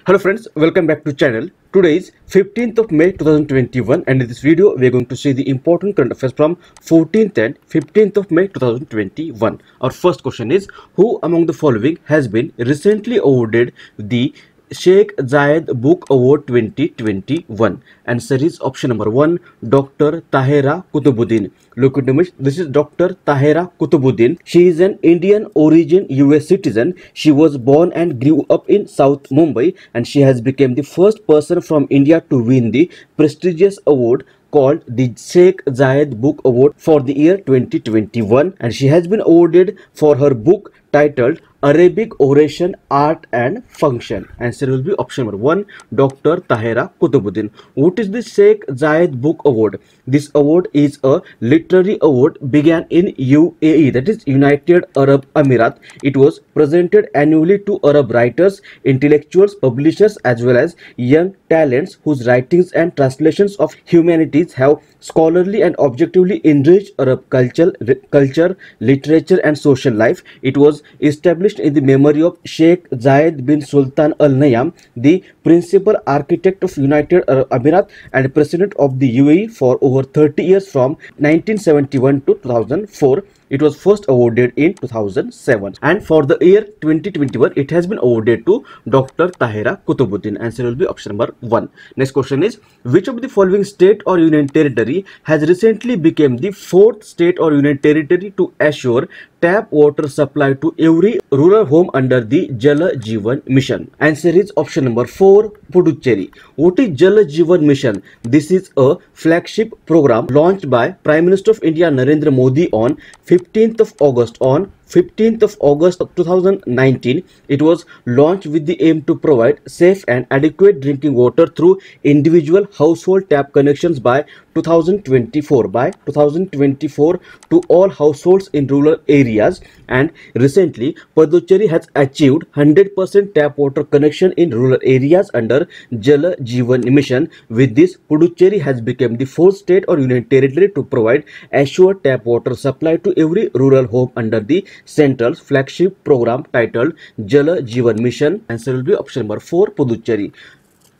Hello friends, welcome back to channel. Today is 15th of May 2021 and in this video we are going to see the important current affairs from 14th and 15th of May 2021. Our first question is, who among the following has been recently awarded the Sheikh Zayed Book Award 2021? Answer is option number 1, Dr. Tahera Kutubuddin. Look at the image. This is Dr. Tahera Kutubuddin. She is an Indian origin US citizen. She was born and grew up in South Mumbai and she has become the first person from India to win the prestigious award called the Sheikh Zayed Book Award for the year 2021, and she has been awarded for her book titled Arabic Oration, Art and Function. Answer will be option number 1, Dr. Tahera Kutubuddin. What is the Sheikh Zayed Book Award? This award is a literary award began in UAE, that is United Arab Emirates. It was presented annually to Arab writers, intellectuals, publishers as well as young talents whose writings and translations of humanities have scholarly and objectively enriched Arab culture, literature and social life. It was established in the memory of Sheikh Zayed bin Sultan Al Nahyan, the principal architect of United Arab Emirates and president of the UAE for over 30 years from 1971 to 2004. It was first awarded in 2007, and for the year 2021 it has been awarded to Dr. Tahera Kutubuddin. Answer will be option number 1. Next question is, which of the following state or union territory has recently become the 4th state or union territory to assure tap water supply to every rural home under the Jal Jeevan Mission? Answer is option number 4, Puducherry. What is Jal Jeevan Mission? This is a flagship program launched by Prime Minister of India Narendra Modi on 15th of August 2019. It was launched with the aim to provide safe and adequate drinking water through individual household tap connections by 2024 to all households in rural areas, and recently Puducherry has achieved 100% tap water connection in rural areas under Jal Jeevan Mission. With this, Puducherry has become the 4th state or union territory to provide assured tap water supply to every rural home under the central's flagship program titled Jal Jeevan Mission. Answer will be option number 4, Puducherry.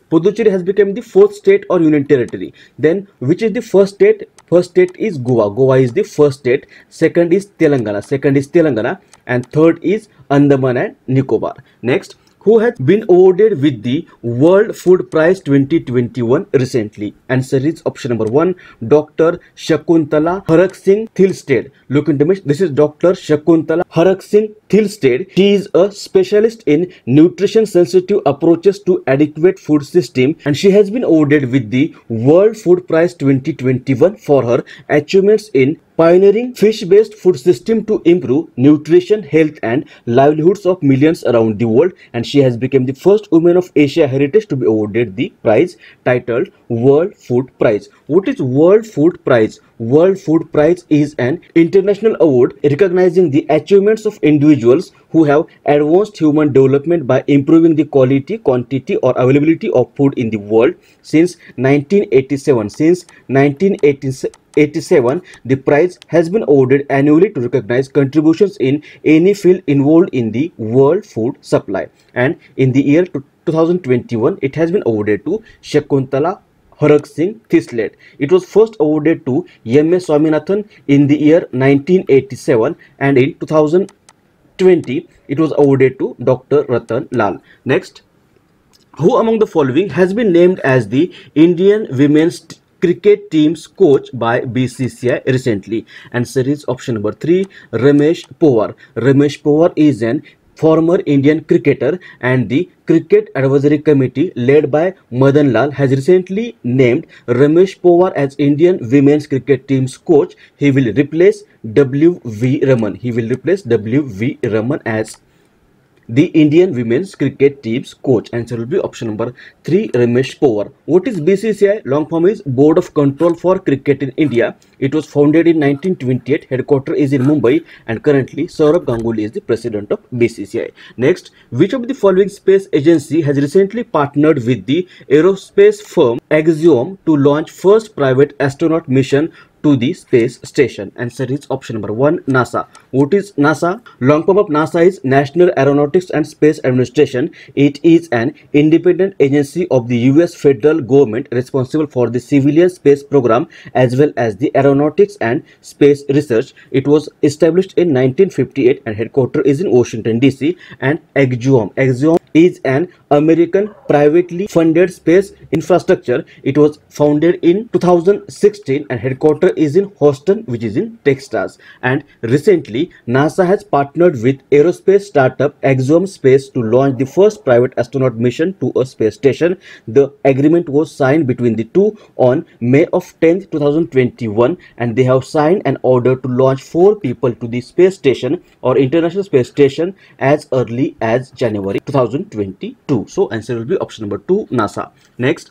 Puducherry has become the 4th state or union territory. Then which is the first state? First state is Goa. Goa is the first state. Second is Telangana. And third is Andaman and Nicobar. Next, who has been awarded with the World Food Prize 2021 recently? Answer is option number 1, Dr. Shakuntala Haraksingh Thilsted. Look into this. This is Dr. Shakuntala Haraksingh Thilsted. She is a specialist in nutrition sensitive approaches to adequate food system, and she has been awarded with the World Food Prize 2021 for her achievements in pioneering fish-based food system to improve nutrition, health and livelihoods of millions around the world, and she has become the first woman of Asia heritage to be awarded the prize titled World Food Prize. What is World Food Prize? World Food Prize is an international award recognizing the achievements of individuals who have advanced human development by improving the quality, quantity or availability of food in the world. Since 1987, the prize has been awarded annually to recognize contributions in any field involved in the world food supply. And in the year 2021, it has been awarded to Shakuntala Haraksingh Thilsted. It was first awarded to M.S. Swaminathan in the year 1987, and in 2020, it was awarded to Dr. Ratan Lal. Next, who among the following has been named as the Indian women's cricket team's coach by BCCI recently? Answer is option number 3, Ramesh Powar. Ramesh Powar is an former Indian cricketer, and the Cricket Advisory Committee led by Madan Lal has recently named Ramesh Powar as Indian women's cricket team's coach. He will replace W.V. Raman as the Indian women's cricket team's coach. Answer will be option number 3, Ramesh Powar. What is BCCI? Long form is Board of Control for Cricket in India. It was founded in 1928. Headquarters is in Mumbai, and currently Saurabh Ganguly is the president of BCCI. Next, which of the following space agency has recently partnered with the aerospace firm Axiom to launch first private astronaut mission to the space station? Answer is option number 1, NASA. What is NASA? Long form of NASA is National Aeronautics and Space Administration. It is an independent agency of the US federal government responsible for the civilian space program as well as the aeronautics and space research. It was established in 1958 and headquarters is in Washington DC. And Axiom is an American privately funded space infrastructure. It was founded in 2016 and headquarters is in Houston, which is in Texas. And recently NASA has partnered with aerospace startup Axiom Space to launch the first private astronaut mission to a space station. The agreement was signed between the two on May of 10th, 2021, and they have signed an order to launch 4 people to the space station or International Space Station as early as January 2022. So answer will be option number 2, NASA. Next,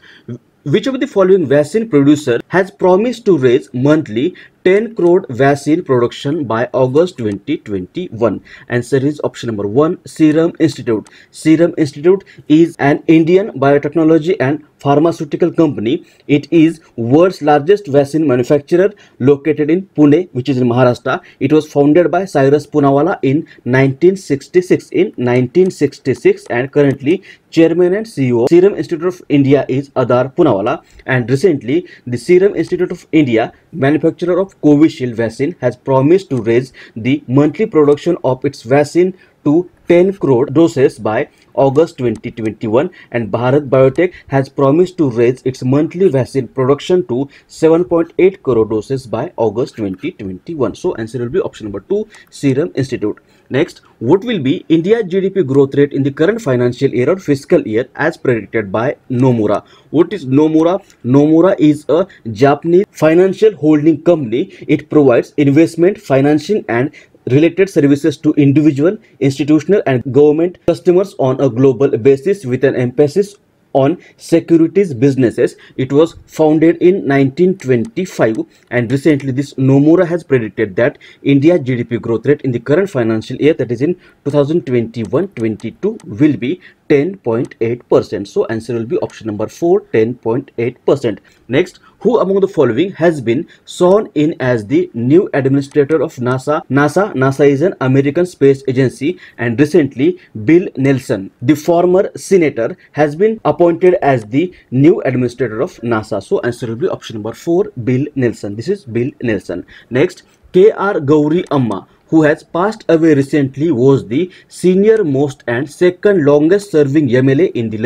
which of the following vaccine producer has promised to raise monthly 10 crore vaccine production by August 2021? Answer is option number 1, Serum Institute. Serum Institute is an Indian biotechnology and pharmaceutical company. It is world's largest vaccine manufacturer located in Pune, which is in Maharashtra. It was founded by Cyrus Poonawalla in 1966 and currently Chairman and CEO of Serum Institute of India is Adar Poonawalla. And recently the Serum Institute of India, manufacturer of Covishield vaccine, has promised to raise the monthly production of its vaccine to 10 crore doses by August 2021, and Bharat Biotech has promised to raise its monthly vaccine production to 7.8 crore doses by August 2021. So answer will be option number 2, Serum Institute. Next, what will be India's GDP growth rate in the current financial year or fiscal year as predicted by Nomura? What is Nomura? Nomura is a Japanese financial holding company. It provides investment, financing and related services to individual, institutional and government customers on a global basis with an emphasis on securities businesses. It was founded in 1925 and recently this Nomura has predicted that India's GDP growth rate in the current financial year, that is in 2021-22, will be 10.8%. So answer will be option number 4, 10.8%. Next, who among the following has been sworn in as the new administrator of NASA? NASA is an American space agency, and recently Bill Nelson, the former senator, has been appointed as the new administrator of NASA. So answer will be option number 4, Bill Nelson. This is Bill Nelson. Next, K.R. Gauri Amma, who has passed away recently, was the senior most and second longest serving MLA in the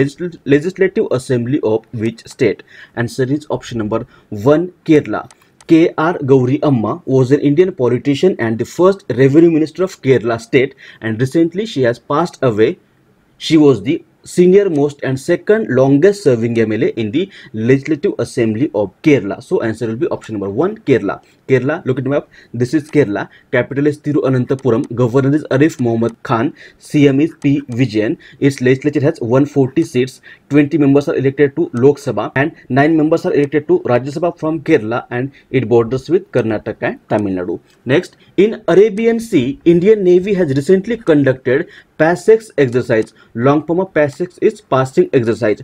Legislative Assembly of which state? Answer is option number 1, Kerala. K.R. Gauri Amma was an Indian politician and the first revenue minister of Kerala state, and recently she has passed away. She was the senior most and second longest serving MLA in the Legislative Assembly of Kerala. So answer will be option number 1, Kerala. Kerala, look at the map. This is Kerala. Capital is Thiruvananthapuram. Governor is Arif Mohammed Khan. CM is P. Vijayan. Its legislature has 140 seats. 20 members are elected to Lok Sabha and 9 members are elected to Rajya Sabha from Kerala, and it borders with Karnataka and Tamil Nadu. Next, in Arabian Sea, Indian Navy has recently conducted PASSEX exercise. Long form of PASSEX is passing exercise.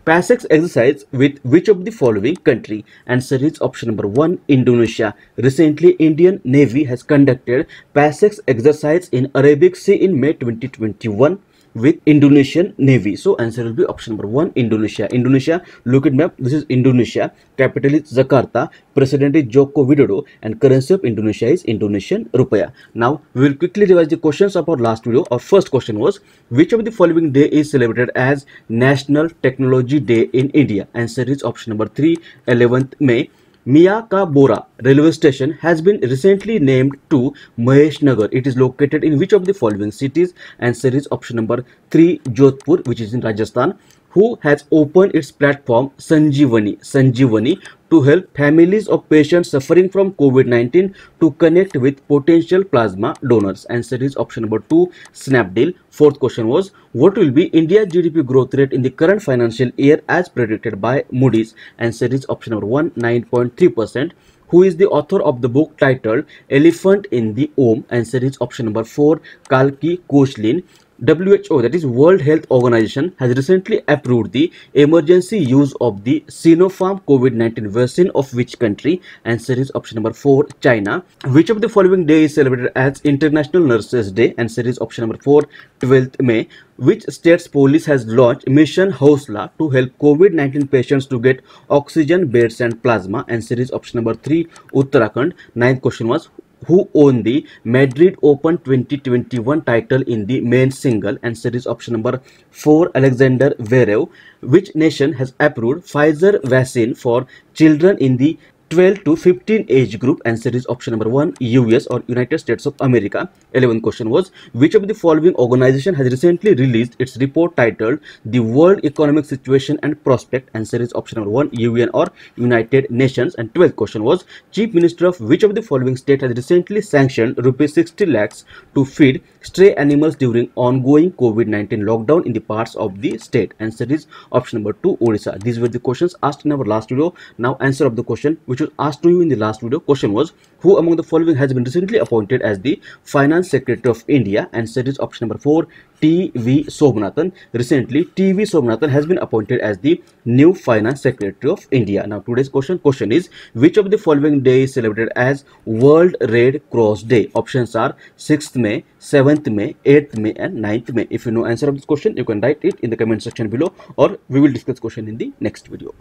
PASSEX exercise with which of the following country? Answer is option number 1, Indonesia. Recently, Indian Navy has conducted PASSEX exercise in Arabic Sea in May 2021 with Indonesian Navy. So answer will be option number 1, Indonesia. Indonesia, look at map. This is Indonesia. Capital is Jakarta. President is Joko Widodo and currency of Indonesia is Indonesian rupiah. Now we will quickly revise the questions of our last video. Our first question was, which of the following day is celebrated as National Technology Day in India? Answer is option number 3, 11th May. Miyakabora railway station has been recently named to Mahesh Nagar. It is located in which of the following cities? Answer is option number 3, Jodhpur, which is in Rajasthan. Who has opened its platform Sanjeevani to help families of patients suffering from COVID-19 to connect with potential plasma donors? Answer is option number 2, Snapdeal. Fourth question was, what will be India's GDP growth rate in the current financial year as predicted by Moody's? Answer is option number 1, 9.3%. Who is the author of the book titled Elephant in the Om? Answer is option number 4, Kalki Koshlin. WHO, that is World Health Organization, has recently approved the emergency use of the Sinopharm COVID-19 vaccine of which country? Answer is option number 4, China. Which of the following day is celebrated as International Nurses Day? Answer is option number 4, 12th May. Which state's police has launched Mission Hausla to help COVID-19 patients to get oxygen, beds and plasma? Answer is option number 3, Uttarakhand. Ninth question was, who won the Madrid Open 2021 title in the men's single? Answer is option number 4, Alexander Zverev. Which nation has approved Pfizer vaccine for children in the 12 to 15 age group? Answer is option number 1, US or United States of America. 11th question was, which of the following organization has recently released its report titled The World Economic Situation and Prospect? Answer is option number 1, UN or United Nations. And 12th question was, Chief Minister of which of the following state has recently sanctioned rupees 60 lakhs to feed stray animals during ongoing COVID-19 lockdown in the parts of the state? Answer is option number 2, Odisha. These were the questions asked in our last video. Now answer of the question which was asked to you in the last video. Question was, who among the following has been recently appointed as the Finance Secretary of India? Answer is option number 4, T.V. Somanathan. Recently, T.V. Somanathan has been appointed as the new Finance Secretary of India. Now today's question is, which of the following day is celebrated as World Red Cross Day? Options are 6th May, 7th May, 8th May and 9th May. If you know answer of this question, you can write it in the comment section below, or we will discuss question in the next video.